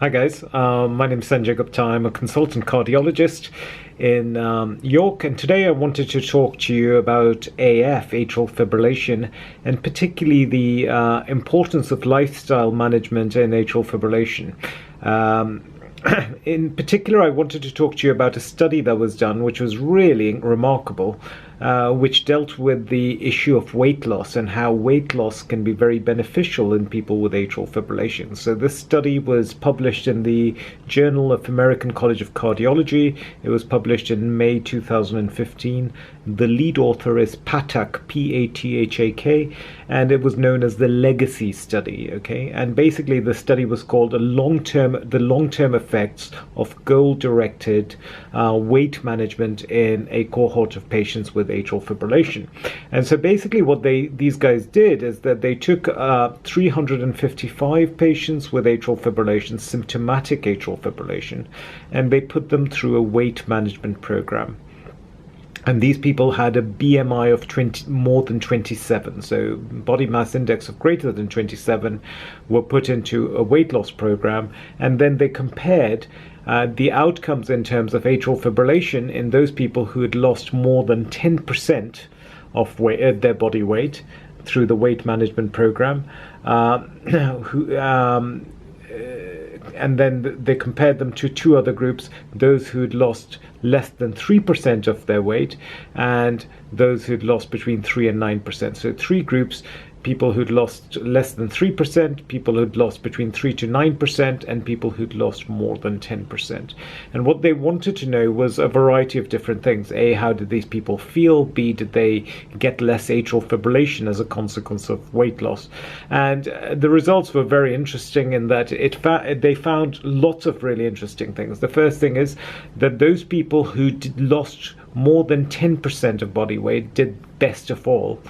Hi guys, my name is Sanjay Gupta. I'm a consultant cardiologist in York, and today I wanted to talk to you about AF, atrial fibrillation, and particularly the importance of lifestyle management in atrial fibrillation. In particular, I wanted to talk to you about a study that was done, which was really remarkable, which dealt with the issue of weight loss and how weight loss can be very beneficial in people with atrial fibrillation. So this study was published in the Journal of American College of Cardiology. It was published in May 2015. The lead author is Pathak, P-A-T-H-A-K, and it was known as the Legacy Study. Okay, and basically the study was called the long-term effects of goal-directed weight management in a cohort of patients with atrial fibrillation. And so basically what these guys did is that they took 355 patients with atrial fibrillation, symptomatic atrial fibrillation, and they put them through a weight management program. And these people had a BMI of more than 27, so body mass index of greater than 27, were put into a weight loss program, and then they compared the outcomes in terms of atrial fibrillation in those people who had lost more than 10% of their body weight through the weight management program, and then they compared them to two other groups, those who had lost less than 3% of their weight and those who'd lost between 3 and 9%. So three groups: people who'd lost less than 3%, people who'd lost between 3 to 9%, and people who'd lost more than 10%. And what they wanted to know was a variety of different things. A, how did these people feel? B, did they get less atrial fibrillation as a consequence of weight loss? And the results were very interesting in that they found lots of really interesting things. The first thing is that those people who lost more than 10% of body weight did best of all,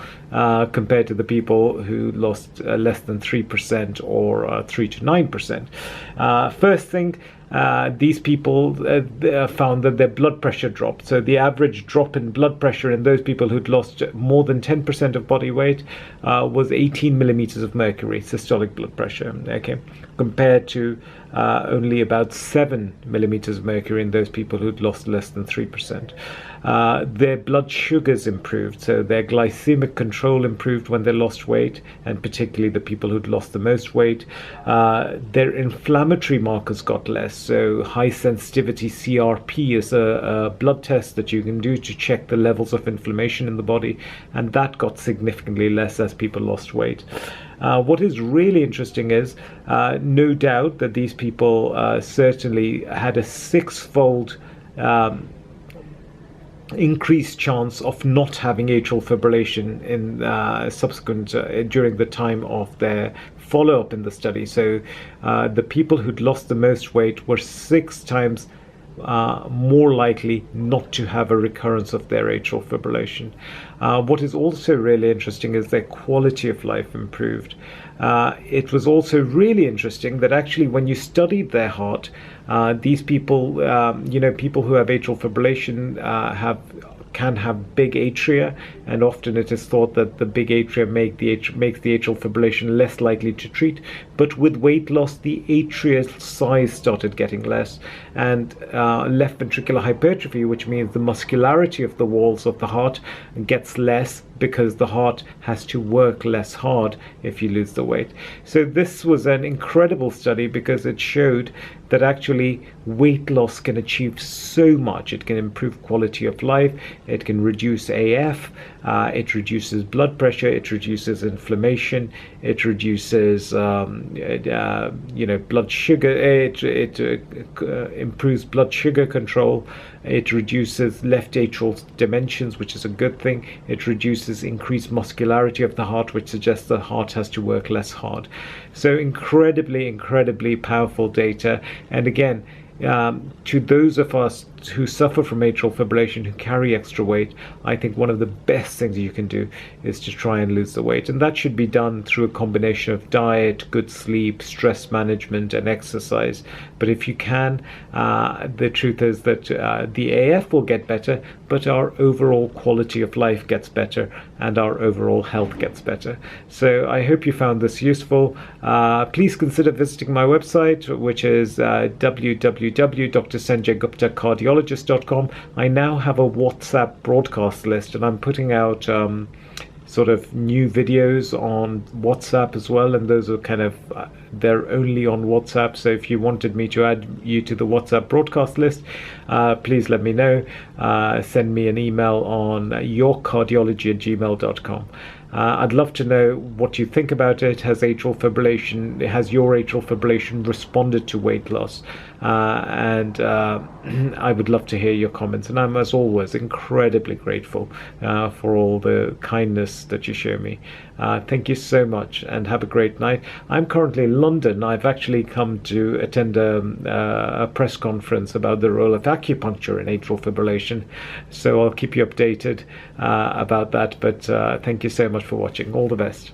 compared to the people who lost less than 3% or 3 to 9%. First thing, these people found that their blood pressure dropped. So the average drop in blood pressure in those people who'd lost more than 10% of body weight was 18 millimeters of mercury, systolic blood pressure, okay, compared to only about 7 millimeters of mercury in those people who'd lost less than 3%. Their blood sugars improved, so their glycemic control improved when they lost weight, and particularly the people who'd lost the most weight. Their inflammatory markers got less, so high sensitivity CRP is a blood test that you can do to check the levels of inflammation in the body, and that got significantly less as people lost weight. What is really interesting is no doubt that these people certainly had a six-fold increased chance of not having atrial fibrillation in subsequent during the time of their follow-up in the study. So the people who'd lost the most weight were 6 times more likely not to have a recurrence of their atrial fibrillation. What is also really interesting is their quality of life improved. It was also really interesting that actually when you studied their heart, these people, people who have atrial fibrillation can have big atria, and often it is thought that the big atria makes the atrial fibrillation less likely to treat. But with weight loss, the atria size started getting less, and left ventricular hypertrophy, which means the muscularity of the walls of the heart gets less, because the heart has to work less hard if you lose the weight. So this was an incredible study because it showed that actually weight loss can achieve so much. It can improve quality of life, it can reduce AF, it reduces blood pressure, it reduces inflammation, it reduces blood sugar, it improves blood sugar control, it reduces left atrial dimensions, which is a good thing. It reduces increased muscularity of the heart, which suggests the heart has to work less hard. So incredibly powerful data. And again, to those of us who suffer from atrial fibrillation, who carry extra weight, I think one of the best things you can do is to try and lose the weight. And that should be done through a combination of diet, good sleep, stress management, and exercise. But if you can, the truth is that the AF will get better, but our overall quality of life gets better and our overall health gets better. So I hope you found this useful. Please consider visiting my website, which is www.drsanjayguptacardiologist.com. I now have a WhatsApp broadcast list, and I'm putting out sort of new videos on WhatsApp as well, and those are kind of they're only on WhatsApp. So if you wanted me to add you to the WhatsApp broadcast list, please let me know. Send me an email on yourcardiology@gmail.com. I'd love to know what you think about it. Has your atrial fibrillation responded to weight loss? And I would love to hear your comments. And I'm, as always, incredibly grateful for all the kindness that you show me. Thank you so much, and have a great night. I'm currently in London. I've actually come to attend a press conference about the role of acupuncture in atrial fibrillation. So I'll keep you updated about that. But thank you so much for watching. All the best.